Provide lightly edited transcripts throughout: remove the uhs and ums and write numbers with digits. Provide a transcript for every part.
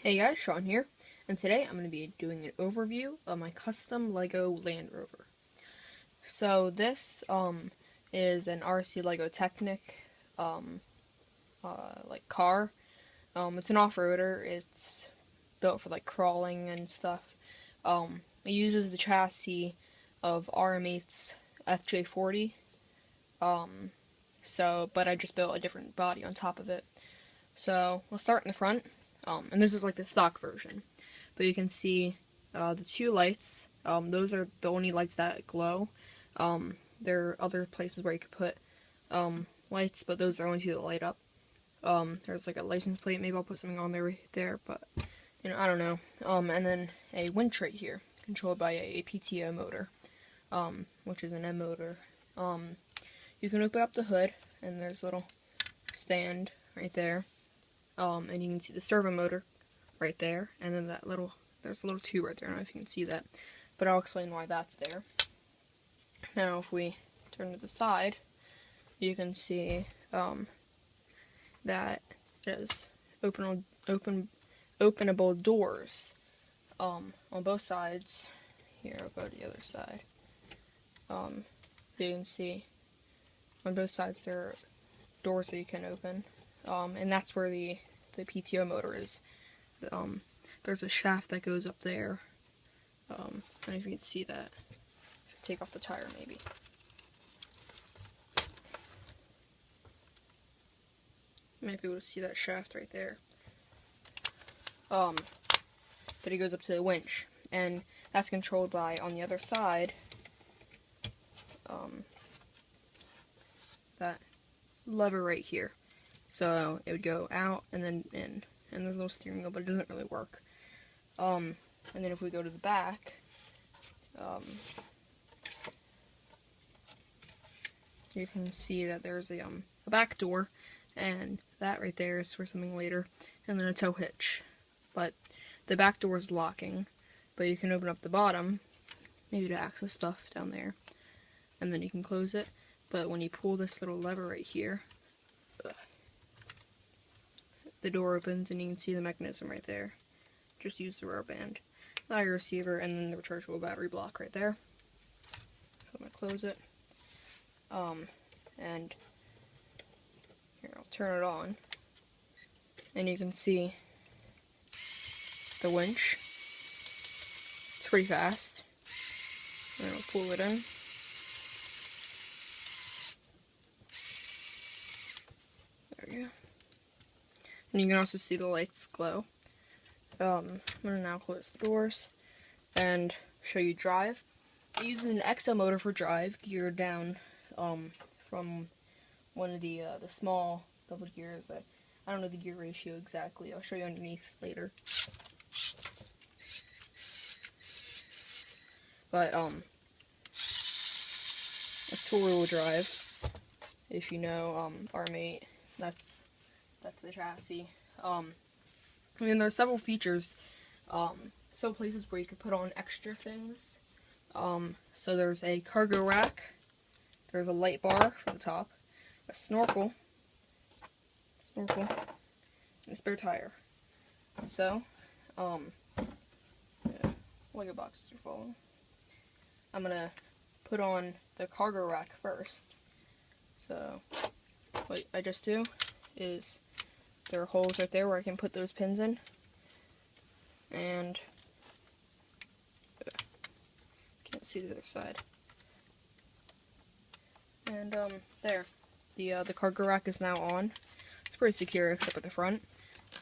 Hey guys, Sean here, and today I'm going to be doing an overview of my custom Lego Land Rover. So this is an RC Lego Technic like car. It's an off-roader. It's built for like crawling and stuff. It uses the chassis of RM8's FJ40. But I just built a different body on top of it. So we'll start in the front. And this is like the stock version, but you can see the two lights. Those are the only lights that glow. There are other places where you could put lights, but those are only two that light up. There's like a license plate. Maybe I'll put something on there right there, but I don't know. And then a winch right here, controlled by a Pto Motor, which is an M motor. You can open up the hood, and there's a little stand right there. And you can see the servo motor right there, and then there's a little tube right there. I don't know if you can see that, but I'll explain why that's there. Now, if we turn to the side, you can see that it has openable doors on both sides. Here, I'll go to the other side. So you can see on both sides there are doors that you can open, and that's where the Pto motor is. There's a shaft that goes up there. I don't know if you can see that. Take off the tire, maybe. You might be able to see that shaft right there. But it goes up to the winch, and that's controlled by, on the other side, that lever right here. So it would go out and then in, and there's no steering wheel, but it doesn't really work. And then if we go to the back, you can see that there's a back door, and that right there is for something later, and then a tow hitch. But the back door is locking, but you can open up the bottom, maybe to access stuff down there, and then you can close it. But when you pull this little lever right here, the door opens, and you can see the mechanism right there. Just use the rubber band, the audio receiver, and then the rechargeable battery block right there. So I'm going to close it. And here, I'll turn it on, and you can see the winch. It's pretty fast. And I'll pull it in. There we go. And you can also see the lights glow. I'm going to now close the doors and show you drive. It uses an XO motor for drive, geared down from one of the small double gears. I don't know the gear ratio exactly. I'll show you underneath later. But it's four-wheel drive. If you know RM8, that's the chassis. I mean, there's several features, some places where you could put on extra things. So there's a cargo rack, there's a light bar for the top, a snorkel, and a spare tire. So, yeah, Lego boxes are falling. I'm gonna put on the cargo rack first. So, what I just do is, there are holes right there where I can put those pins in, and can't see the other side. And there, the cargo rack is now on. It's pretty secure except at the front.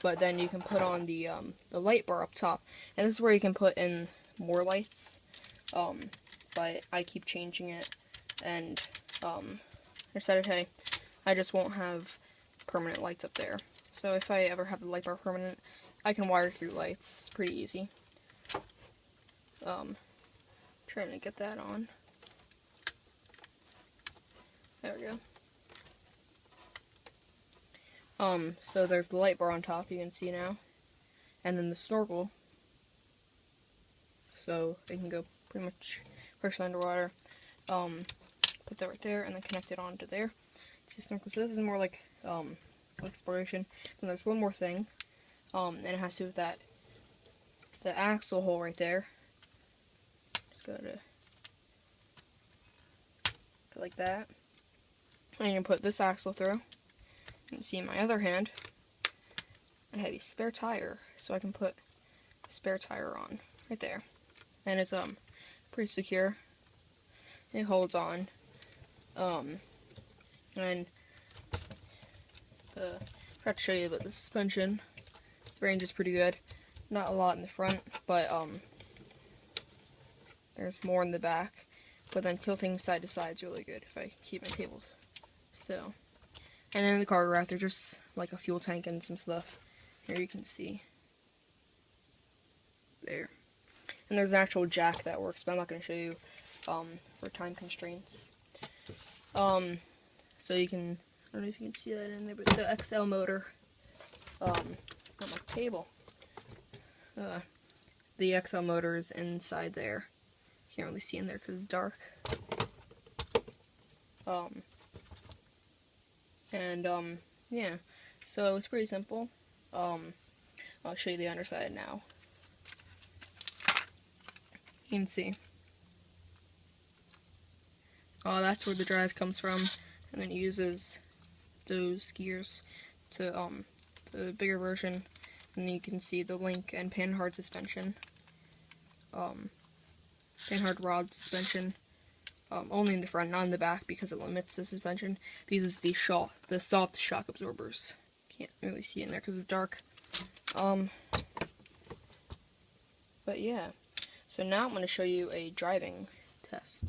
But then you can put on the light bar up top, and this is where you can put in more lights. But I keep changing it, and I decided, hey, I just won't have permanent lights up there. So if I ever have the light bar permanent, I can wire through lights. It's pretty easy. Trying to get that on. There we go. So there's the light bar on top, you can see now. And then the snorkel. So it can go pretty much partially underwater. Put that right there, and then connect it onto there. See snorkel. So this is more like exploration. Then there's one more thing, and it has to do with that the axle hole right there. Just go like that. I'm going to put this axle through. You can see in my other hand, I have a spare tire, so I can put the spare tire on right there. And it's pretty secure. It holds on. And I forgot to show you about the suspension. The range is pretty good. Not a lot in the front, but there's more in the back. But then tilting side to side is really good if I keep my table still. And then in the cargo rack, there's just like a fuel tank and some stuff. Here you can see. There. And there's an actual jack that works, but I'm not going to show you for time constraints. So you can, I don't know if you can see that in there, but the XL motor on my table. The XL motor is inside there. Can't really see in there because it's dark. Yeah, so it's pretty simple. I'll show you the underside now. You can see. That's where the drive comes from, and then it uses those gears to the bigger version, and then you can see the link and panhard suspension, panhard rod suspension, only in the front, not in the back, because it limits the suspension. It uses the soft shock absorbers. Can't really see in there because it's dark. But yeah, so now I'm going to show you a driving test.